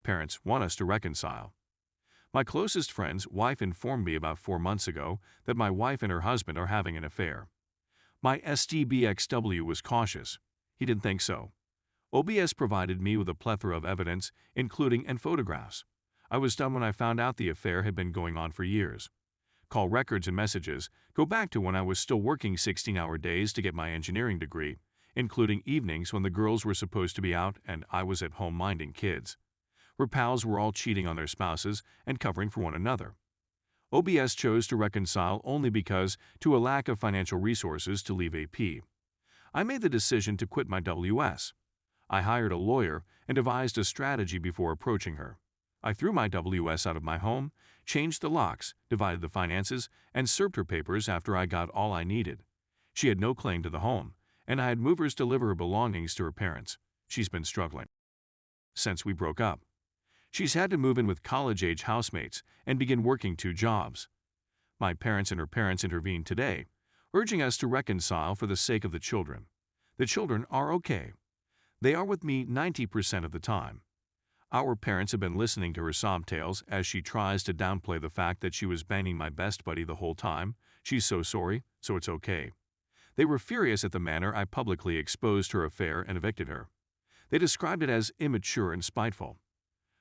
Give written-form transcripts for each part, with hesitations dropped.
Parents want us to reconcile. My closest friend's wife informed me about 4 months ago that my wife and her husband are having an affair. My SDBXW was cautious. He didn't think so. OBS provided me with a plethora of evidence, including and photographs. I was stunned when I found out the affair had been going on for years. Call records and messages go back to when I was still working 16-hour days to get my engineering degree, including evenings when the girls were supposed to be out and I was at home minding kids. Her pals were all cheating on their spouses and covering for one another. OBS chose to reconcile only because to a lack of financial resources to leave AP. I made the decision to quit my WS. I hired a lawyer and devised a strategy before approaching her. I threw my WS out of my home, changed the locks, divided the finances, and served her papers after I got all I needed. She had no claim to the home, and I had movers deliver her belongings to her parents. She's been struggling since we broke up. She's had to move in with college-age housemates and begin working 2 jobs. My parents and her parents intervened today, urging us to reconcile for the sake of the children. The children are okay. They are with me 90% of the time. Our parents have been listening to her sob tales as she tries to downplay the fact that she was banging my best buddy the whole time. She's so sorry, so it's okay. They were furious at the manner I publicly exposed her affair and evicted her. They described it as immature and spiteful.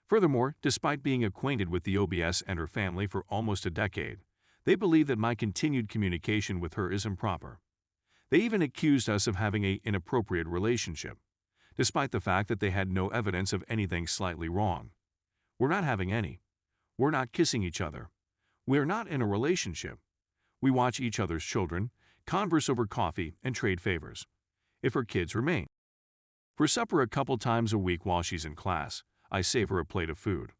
Furthermore, despite being acquainted with the OBS and her family for almost a decade, they believe that my continued communication with her is improper. They even accused us of having an inappropriate relationship, despite the fact that they had no evidence of anything slightly wrong. We're not having any. We're not kissing each other. We're not in a relationship. We watch each other's children, converse over coffee, and trade favors. If her kids remain. For supper a couple times a week while she's in class, I save her a plate of food.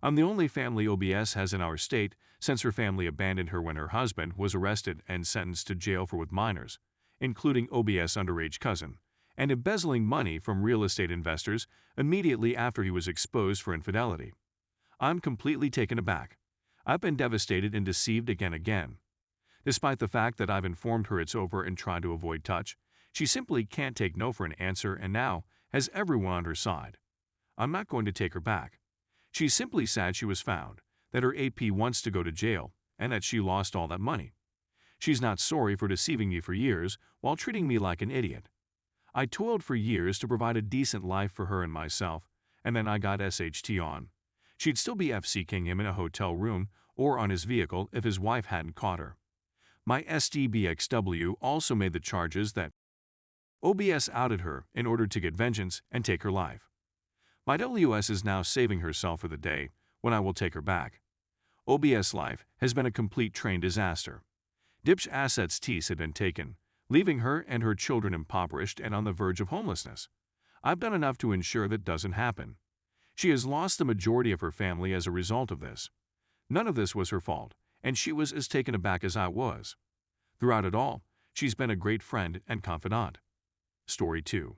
I'm the only family OBS has in our state since her family abandoned her when her husband was arrested and sentenced to jail for with minors, including OBS' underage cousin, and embezzling money from real estate investors immediately after he was exposed for infidelity. I'm completely taken aback. I've been devastated and deceived again. Despite the fact that I've informed her it's over and tried to avoid touch, she simply can't take no for an answer and now has everyone on her side. I'm not going to take her back. She's simply sad she was found, that her AP wants to go to jail, and that she lost all that money. She's not sorry for deceiving me for years while treating me like an idiot. I toiled for years to provide a decent life for her and myself, and then I got SHT on. She'd still be FCking him in a hotel room or on his vehicle if his wife hadn't caught her. My SDBXW also made the charges that OBS outed her in order to get vengeance and take her life. My WS is now saving herself for the day when I will take her back. OBS' life has been a complete train disaster. Dip's assets T's had been taken, leaving her and her children impoverished and on the verge of homelessness. I've done enough to ensure that doesn't happen. She has lost the majority of her family as a result of this. None of this was her fault, and she was as taken aback as I was. Throughout it all, she's been a great friend and confidant. Story 2.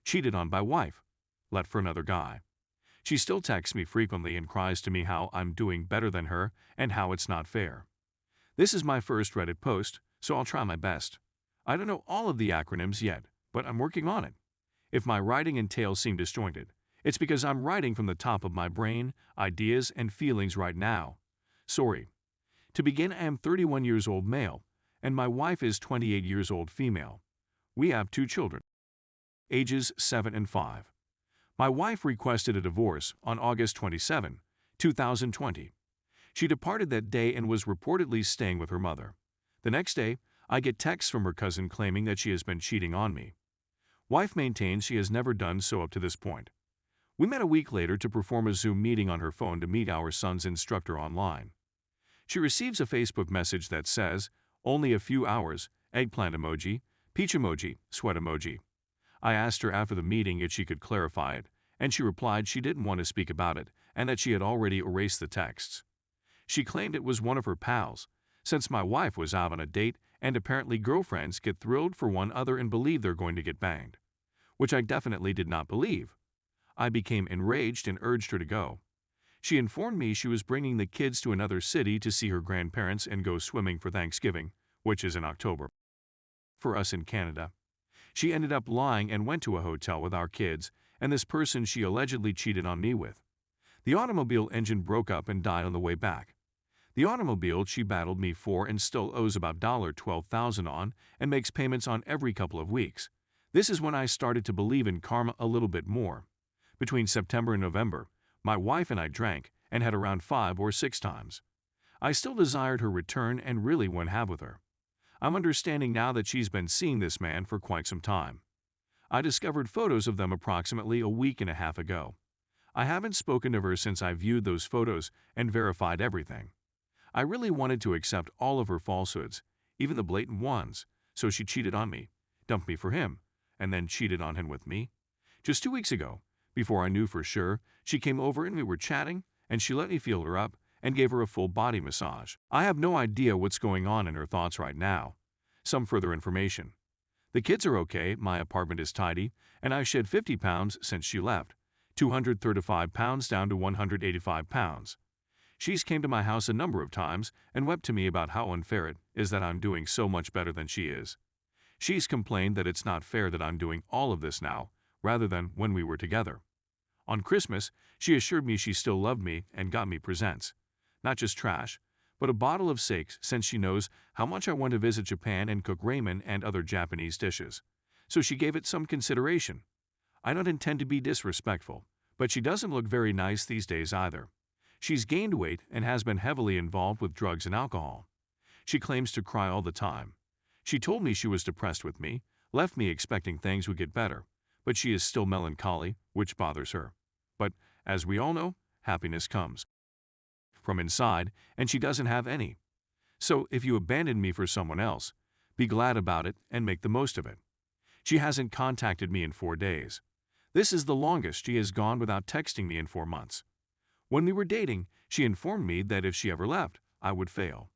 Cheated on by wife. Left for another guy. She still texts me frequently and cries to me how I'm doing better than her and how it's not fair. This is my first Reddit post, so I'll try my best. I don't know all of the acronyms yet, but I'm working on it. If my writing and tales seem disjointed, it's because I'm writing from the top of my brain, ideas, and feelings right now. Sorry. To begin, I am 31 years old male, and my wife is 28 years old female. We have 2 children, ages 7 and 5. My wife requested a divorce on August 27, 2020. She departed that day and was reportedly staying with her mother. The next day, I get texts from her cousin claiming that she has been cheating on me. Wife maintains she has never done so up to this point. We met a week later to perform a Zoom meeting on her phone to meet our son's instructor online. She receives a Facebook message that says, "Only a few hours, eggplant emoji, peach emoji, sweat emoji." I asked her after the meeting if she could clarify it, and she replied she didn't want to speak about it and that she had already erased the texts. She claimed it was one of her pals, since my wife was out on a date and apparently girlfriends get thrilled for one other and believe they're going to get banged, which I definitely did not believe. I became enraged and urged her to go. She informed me she was bringing the kids to another city to see her grandparents and go swimming for Thanksgiving, which is in October. For us in Canada. She ended up lying and went to a hotel with our kids and this person she allegedly cheated on me with. The automobile engine broke up and died on the way back. The automobile she battled me for and still owes about $12,000 on and makes payments on every couple of weeks. This is when I started to believe in karma a little bit more. Between September and November, my wife and I drank and had around 5 or 6 times. I still desired her return and really went have with her. I'm understanding now that she's been seeing this man for quite some time. I discovered photos of them approximately a week and a half ago. I haven't spoken to her since I viewed those photos and verified everything. I really wanted to accept all of her falsehoods, even the blatant ones, so she cheated on me, dumped me for him, and then cheated on him with me. Just 2 weeks ago, before I knew for sure, she came over and we were chatting, and she let me feel her up and gave her a full body massage. I have no idea what's going on in her thoughts right now. Some further information. The kids are okay, my apartment is tidy, and I've shed 50 pounds since she left, 235 pounds down to 185 pounds. She's came to my house a number of times and wept to me about how unfair it is that I'm doing so much better than she is. She's complained that it's not fair that I'm doing all of this now, rather than when we were together. On Christmas, she assured me she still loved me and got me presents. Not just trash, but a bottle of sake since she knows how much I want to visit Japan and cook ramen and other Japanese dishes. So she gave it some consideration. I don't intend to be disrespectful, but she doesn't look very nice these days either. She's gained weight and has been heavily involved with drugs and alcohol. She claims to cry all the time. She told me she was depressed with me, left me expecting things would get better, but she is still melancholy, which bothers her. But, as we all know, happiness comes from inside, and she doesn't have any. So, if you abandon me for someone else, be glad about it and make the most of it. She hasn't contacted me in 4 days. This is the longest she has gone without texting me in 4 months. When we were dating, she informed me that if she ever left, I would fail.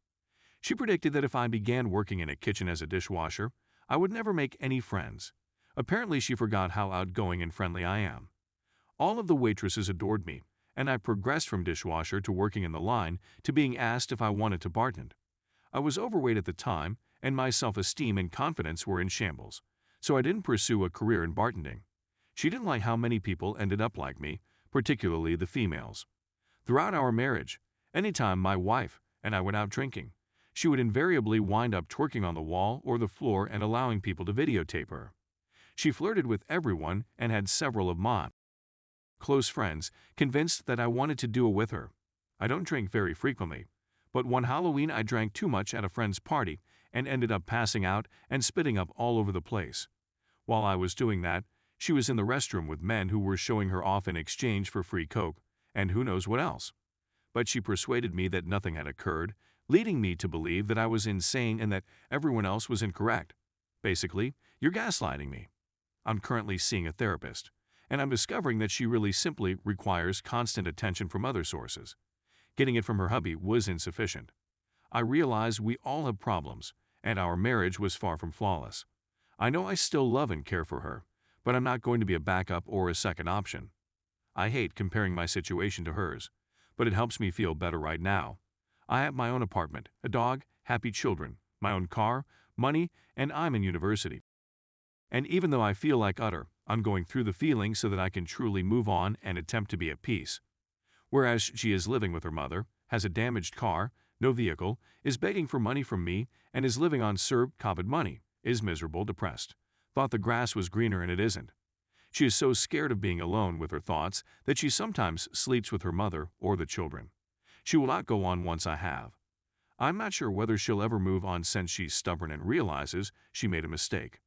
She predicted that if I began working in a kitchen as a dishwasher, I would never make any friends. Apparently, she forgot how outgoing and friendly I am. All of the waitresses adored me, and I progressed from dishwasher to working in the line to being asked if I wanted to bartend. I was overweight at the time, and my self-esteem and confidence were in shambles, so I didn't pursue a career in bartending. She didn't like how many people ended up like me, particularly the females. Throughout our marriage, anytime my wife and I went out drinking, she would invariably wind up twerking on the wall or the floor and allowing people to videotape her. She flirted with everyone and had several of my close friends convinced that I wanted to do it with her. I don't drink very frequently, but one Halloween I drank too much at a friend's party and ended up passing out and spitting up all over the place. While I was doing that, she was in the restroom with men who were showing her off in exchange for free coke, and who knows what else. But she persuaded me that nothing had occurred, leading me to believe that I was insane and that everyone else was incorrect. Basically, you're gaslighting me. I'm currently seeing a therapist, and I'm discovering that she really simply requires constant attention from other sources. Getting it from her hubby was insufficient. I realize we all have problems, and our marriage was far from flawless. I know I still love and care for her, but I'm not going to be a backup or a second option. I hate comparing my situation to hers, but it helps me feel better right now. I have my own apartment, a dog, happy children, my own car, money, and I'm in university. And even though I feel like utter, I'm going through the feeling so that I can truly move on and attempt to be at peace. Whereas she is living with her mother, has a damaged car, no vehicle, is begging for money from me, and is living on CERB COVID money, is miserable, depressed. Thought the grass was greener and it isn't. She is so scared of being alone with her thoughts that she sometimes sleeps with her mother or the children. She will not go on once I have. I'm not sure whether she'll ever move on since she's stubborn and realizes she made a mistake.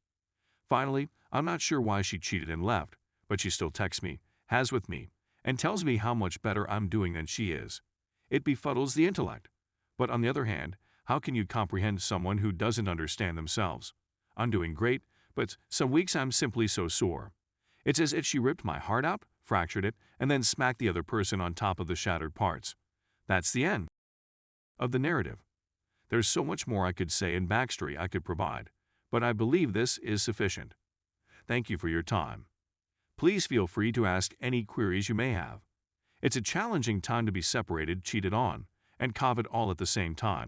Finally, I'm not sure why she cheated and left, but she still texts me, has with me, and tells me how much better I'm doing than she is. It befuddles the intellect. But on the other hand, how can you comprehend someone who doesn't understand themselves? I'm doing great, but some weeks I'm simply so sore. It's as if she ripped my heart out, fractured it, and then smacked the other person on top of the shattered parts. That's the end of the narrative. There's so much more I could say and backstory I could provide, but I believe this is sufficient. Thank you for your time. Please feel free to ask any queries you may have. It's a challenging time to be separated, cheated on, and COVID all at the same time.